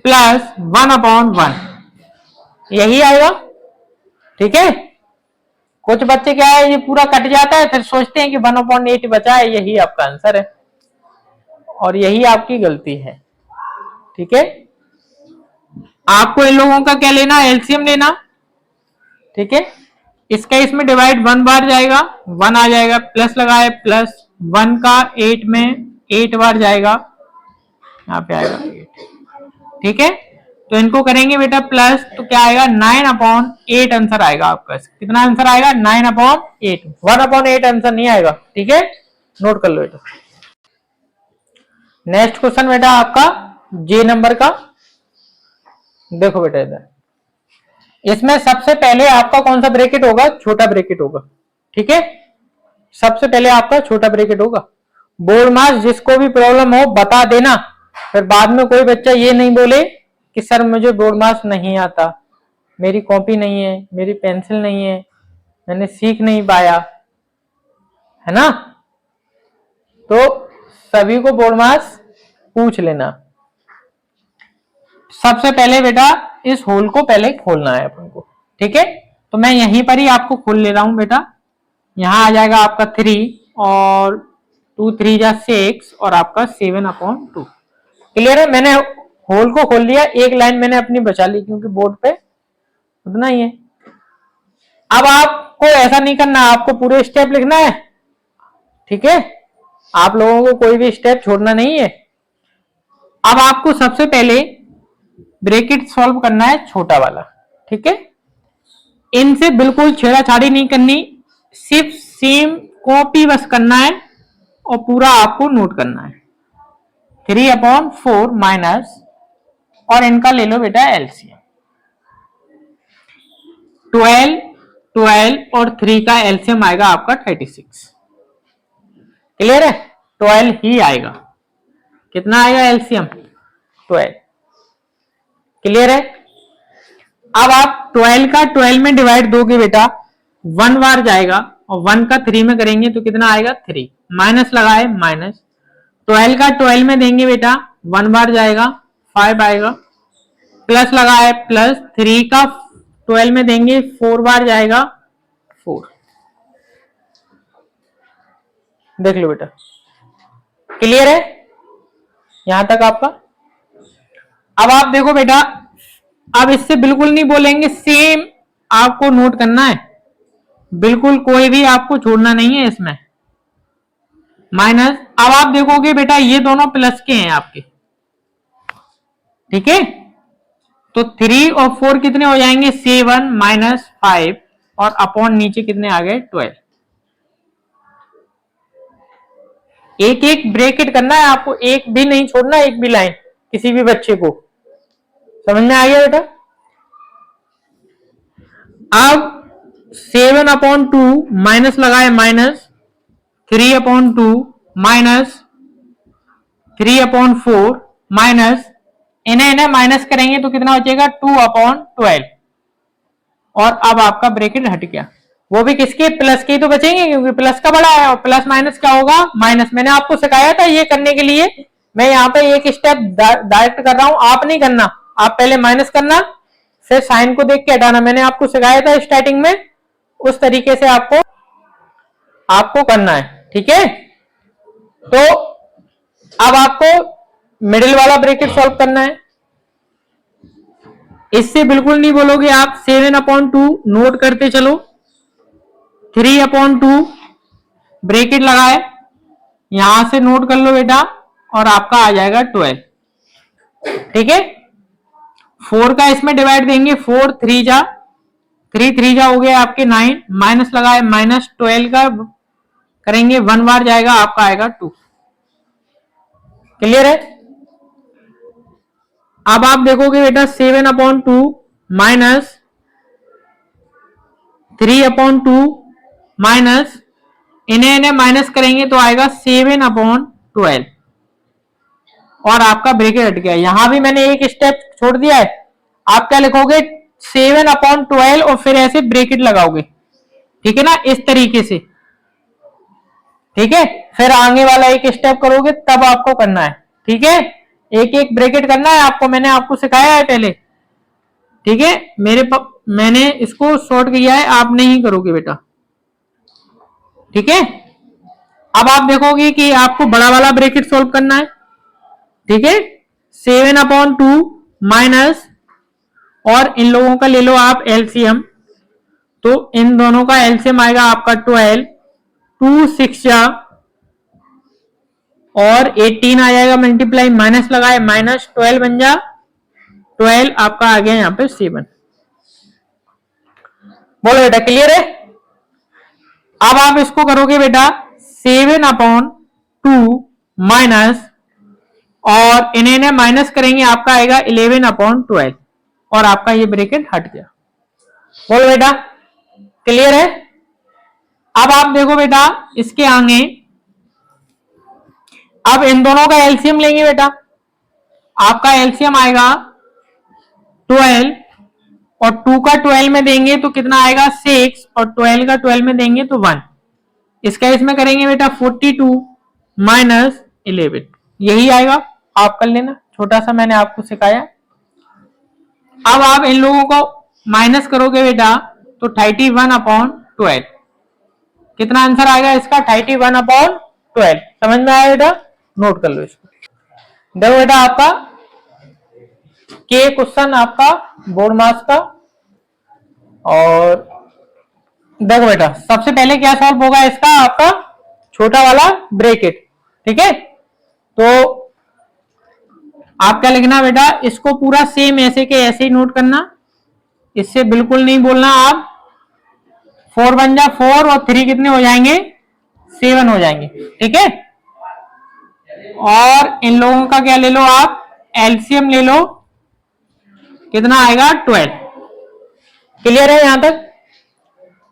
[SPEAKER 1] प्लस 1/1, यही आएगा। ठीक है, कुछ बच्चे क्या है, ये पूरा कट जाता है, फिर सोचते हैं कि 1/8 बचा है, यही आपका आंसर है और यही आपकी गलती है। ठीक है, आपको इन लोगों का क्या लेना, एलसीएम लेना। ठीक है, इसका इसमें डिवाइड 1 बार जाएगा, 1 आ जाएगा, प्लस लगाए प्लस 1 का 8 में 8 बार जाएगा, यहाँ पे आएगा 8। ठीक है, तो इनको करेंगे बेटा प्लस, तो क्या आएगा 9/8 आंसर आएगा आपका। कितना आंसर आएगा 9/8, 1/8 आंसर नहीं आएगा। ठीक है, नोट कर लो बेटा। नेक्स्ट क्वेश्चन बेटा आपका जे नंबर का, देखो बेटा इधर, इसमें सबसे पहले आपका कौन सा ब्रैकेट होगा, छोटा ब्रैकेट होगा। ठीक है, सबसे पहले आपका छोटा ब्रैकेट होगा, बोर्ड मार्क्स जिसको भी प्रॉब्लम हो बता देना, फिर बाद में कोई बच्चा ये नहीं बोले कि सर मुझे बोर्ड मार्क्स नहीं आता, मेरी कॉपी नहीं है, मेरी पेंसिल नहीं है, मैंने सीख नहीं पाया, है ना। तो सभी को बोर्ड मार्क्स पूछ लेना। सबसे पहले बेटा इस होल को पहले खोलना है अपन को, ठीक है। तो मैं यहीं पर ही आपको खोल ले रहा हूं बेटा। यहां आ जाएगा आपका 3 और 2 3 जा 6 और आपका 7/2। क्लियर है। मैंने होल को खोल लिया, एक लाइन मैंने अपनी बचा ली क्योंकि बोर्ड पे उतना ही है। अब आपको ऐसा नहीं करना, आपको पूरे स्टेप लिखना है, ठीक है। आप लोगों को कोई भी स्टेप छोड़ना नहीं है। अब आपको सबसे पहले ब्रैकेट सॉल्व करना है छोटा वाला, ठीक है। इनसे बिल्कुल छेड़ाछाड़ी नहीं करनी, सिर्फ सेम कॉपी बस करना है और पूरा आपको नोट करना है। 3/4 माइनस, और इनका ले लो बेटा एलसीएम। 12 12 और 3 का एलसीएम आएगा आपका 36। क्लियर है। 12 ही आएगा। कितना आएगा एलसीएम? 12। क्लियर है। अब आप 12 का 12 में डिवाइड दोगे बेटा, 1 बार जाएगा और 1 का 3 में करेंगे तो कितना आएगा? 3। माइनस लगाए, माइनस। 12 का 12 में देंगे बेटा, 1 बार जाएगा, 5 आएगा। प्लस लगाए, प्लस 3 का 12 में देंगे, 4 बार जाएगा, 4। देख लो बेटा। क्लियर है यहां तक आपका। अब आप देखो बेटा, अब इससे बिल्कुल नहीं बोलेंगे, सेम आपको नोट करना है, बिल्कुल कोई भी आपको छोड़ना नहीं है इसमें। माइनस, अब आप देखोगे बेटा ये दोनों प्लस के हैं आपके, ठीक है। तो 3 और 4 कितने हो जाएंगे? 7 माइनस 5 और अपॉन नीचे कितने आ गए? 12। एक एक ब्रैकेट करना है आपको, एक भी नहीं छोड़ना, एक भी लाइन किसी भी बच्चे को। समझ में आ गया बेटा। अब 7/2 माइनस लगाए, माइनस 3/2 माइनस 3/4 माइनस, इन्हें इन्हें माइनस करेंगे तो कितना बचेगा? 2/12। और अब आपका ब्रैकेट हट गया, वो भी किसके? प्लस के तो बचेंगे क्योंकि प्लस का बड़ा है, और प्लस माइनस क्या होगा? माइनस। मैंने आपको सिखाया था ये करने के लिए, मैं यहाँ पे एक स्टेप डायरेक्ट कर रहा हूं, आप नहीं करना। आप पहले माइनस करना, फिर साइन को देख के हटाना। मैंने आपको सिखाया था स्टार्टिंग में, उस तरीके से आपको करना है, ठीक है। तो अब आपको मिडिल वाला ब्रैकेट सॉल्व करना है। इससे बिल्कुल नहीं बोलोगे आप, 7/2 नोट करते चलो, 3/2 ब्रैकेट लगाए, यहां से नोट कर लो बेटा, और आपका आ जाएगा 12, ठीक है। 4 का इसमें डिवाइड देंगे, 4 3 जा 3 3 जा हो गया आपके 9, माइनस लगाए, माइनस 12 का करेंगे, 1 बार जाएगा, आपका आएगा 2। क्लियर है। अब आप देखोगे बेटा 7/2 माइनस 3/2 माइनस, इन्हें इन्हें माइनस करेंगे तो आएगा 7/12, और आपका ब्रैकेट हट गया। यहां भी मैंने एक स्टेप छोड़ दिया है। आप क्या लिखोगे? 7/12 और फिर ऐसे ब्रैकेट लगाओगे, ठीक है ना, इस तरीके से, ठीक है। फिर आगे वाला एक स्टेप करोगे तब आपको करना है, ठीक है। एक एक ब्रैकेट करना है आपको, मैंने आपको सिखाया है पहले, ठीक है। मैंने इसको शॉर्ट किया है, आप नहीं करोगे बेटा, ठीक है। अब आप देखोगे कि आपको बड़ा वाला ब्रैकेट सॉल्व करना है, ठीक है। 7/2 माइनस, और इन लोगों का ले लो आप एलसीएम, तो इन दोनों का एलसीएम आएगा आपका 12, 2 6 जा और 18 आ जाएगा मल्टीप्लाई, माइनस लगाए, माइनस 12 बन जा 12, आपका आ गया यहाँ पे 7। बोलो बेटा क्लियर है। अब आप इसको करोगे बेटा 7/2 माइनस, और इन्हें माइनस करेंगे, आपका आएगा 11/12, और आपका ये ब्रैकेट हट गया। बोलो बेटा क्लियर है। अब आप देखो बेटा इसके आगे अब इन दोनों का एलसीएम लेंगे बेटा, आपका एलसीएम आएगा 12 और 2 का 12 में देंगे तो कितना आएगा 6 और 12 का 12 में देंगे तो 1। इसका इसमें करेंगे बेटा 42 माइनस 11, यही आएगा। आप कर लेना, छोटा सा मैंने आपको सिखाया। अब आप इन लोगों को माइनस करोगे बेटा तो 31/12, कितना आंसर आएगा इसका 31/12। समझ में आया बेटा, नोट कर लो इसको। देखो बेटा आपका के क्वेश्चन आपका बोर्ड मार्क्स का। और देखो बेटा सबसे पहले क्या सॉल्व होगा इसका, आपका छोटा वाला ब्रैकेट, ठीक है। तो आप क्या लिखना बेटा, इसको पूरा सेम ऐसे के ऐसे ही नोट करना, इससे बिल्कुल नहीं बोलना आप। 4 बन जा 4 और 3 कितने हो जाएंगे 7 हो जाएंगे, ठीक है। और इन लोगों का क्या ले लो आप, एलसीएम ले लो, कितना आएगा 12। क्लियर है यहां तक,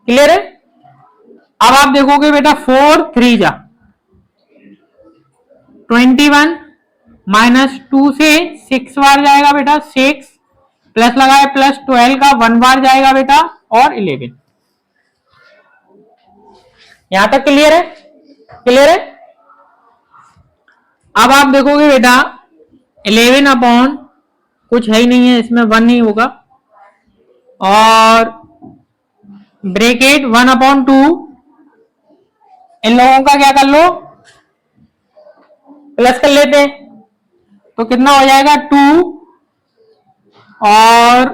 [SPEAKER 1] क्लियर है। अब आप देखोगे बेटा 4 3 जा 21 माइनस 2 से 6 बार जाएगा बेटा 6, प्लस लगाए प्लस 12 का 1 बार जाएगा बेटा और 11। यहां तक क्लियर है, क्लियर है। अब आप देखोगे बेटा 11 अपॉन कुछ है ही नहीं है इसमें, 1 ही होगा, और ब्रैकेट 1/2, इन लोगों का क्या कर लो प्लस कर लेते हैं तो कितना हो जाएगा 2 और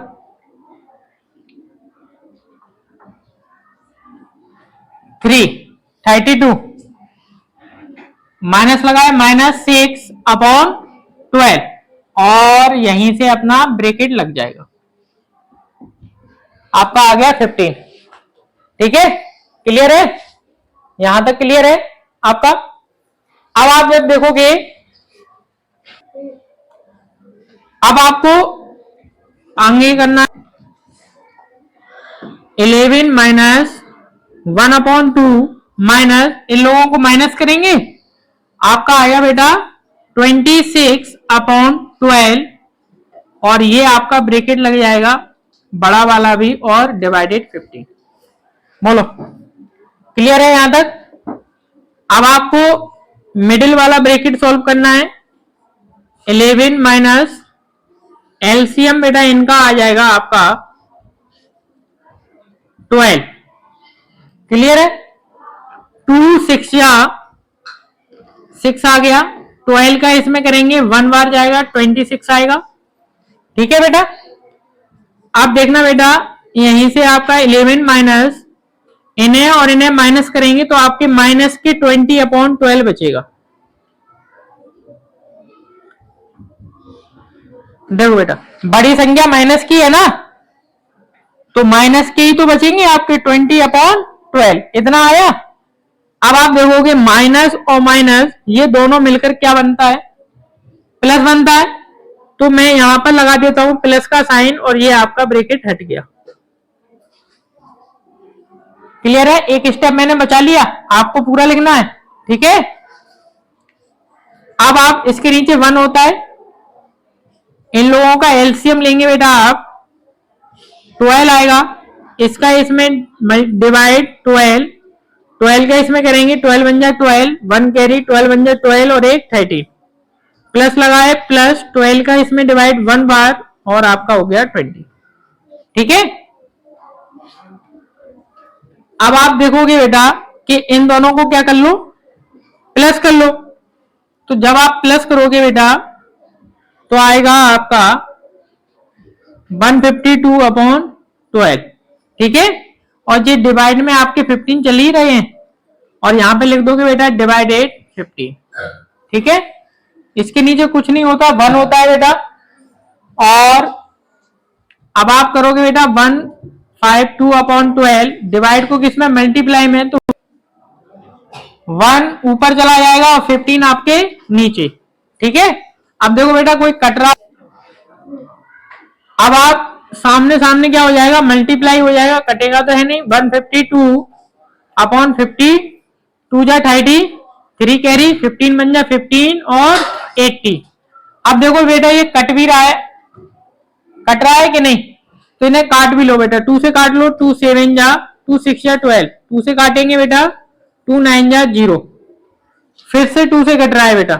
[SPEAKER 1] 3 32 माइनस लगाए -6/12 और यहीं से अपना ब्रैकेट लग जाएगा, आपका आ गया 15। ठीक है, क्लियर है, यहां तक क्लियर है आपका। अब आप जब देखोगे, अब आपको आगे करना 11 माइनस 1/2 माइनस, इन लोगों को माइनस करेंगे, आपका आया बेटा 26/12 और ये आपका ब्रैकेट लग जाएगा बड़ा वाला भी और डिवाइडेड 15। बोलो क्लियर है यहां तक। अब आपको मिडिल वाला ब्रैकेट सॉल्व करना है। 11 माइनस एलसीएम बेटा इनका आ जाएगा आपका 12। क्लियर है, 2 6 या 6 आ गया, 12 का इसमें करेंगे 1 बार जाएगा 26 आएगा। ठीक है बेटा, अब देखना बेटा यहीं से आपका 11 माइनस इन्हें और इन्हें माइनस करेंगे तो आपके माइनस के 20/12 बचेगा। देखो बेटा बड़ी संख्या माइनस की है ना, तो माइनस के ही तो बचेंगे आपके 20/12, इतना आया। अब आप देखोगे माइनस और माइनस ये दोनों मिलकर क्या बनता है, प्लस बनता है, तो मैं यहां पर लगा देता हूं प्लस का साइन और ये आपका ब्रैकेट हट गया। क्लियर है, एक स्टेप मैंने बचा लिया, आपको पूरा लिखना है। ठीक है, अब आप इसके नीचे 1 होता है, इन लोगों का एलसीएम लेंगे बेटा आप, 12 आएगा, इसका इसमें डिवाइड 12 का इसमें करेंगे 12 बन जाए 12, 1 कैरी 12 बन जाए 12 और एक 13, प्लस लगाए प्लस 12 का इसमें डिवाइड 1 बार और आपका हो गया 20। ठीक है, अब आप देखोगे बेटा कि इन दोनों को क्या कर लो, प्लस कर लो, तो जब आप प्लस करोगे बेटा तो आएगा आपका 152/12। ठीक है, और ये डिवाइड में आपके 15 चल ही रहे हैं और यहां पे लिख दोगे बेटा डिवाइडेड 15। ठीक है, इसके नीचे कुछ नहीं होता, 1 होता है बेटा। और अब आप करोगे बेटा 152/12 डिवाइड को किसमें मल्टीप्लाई में, तो 1 ऊपर चला जाएगा और 15 आपके नीचे। ठीक है, अब देखो बेटा कोई कट रहा, अब आप सामने सामने क्या हो जाएगा, मल्टीप्लाई हो जाएगा, कटेगा तो है नहीं। 152/50 2 जा 30, 3 कैरी 15 बन जा 15 और 80। अब देखो बेटा ये कट भी रहा है, कट रहा है कि नहीं, तो इन्हें काट भी लो बेटा। 2 से काट लो, 2 7 जा 2 6 जा 12, 2 से काटेंगे बेटा 2 9 जा 0, फिर से 2 से कट रहा है बेटा,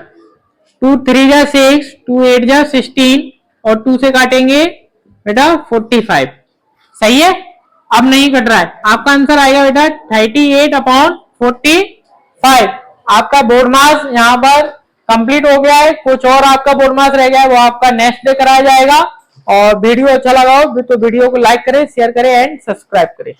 [SPEAKER 1] 2 3 जा 6, 2 8 जा 16 और 2 से काटेंगे बेटा 45। सही है, अब नहीं कट रहा है। आपका आंसर आएगा बेटा 38/45। आपका बोर्ड मास यहाँ पर कंप्लीट हो गया है। कुछ और आपका बोर्ड मास रह गया है, वो आपका नेक्स्ट डे कराया जाएगा। और वीडियो अच्छा लगा हो तो वीडियो को लाइक करें, शेयर करें एंड सब्सक्राइब करें।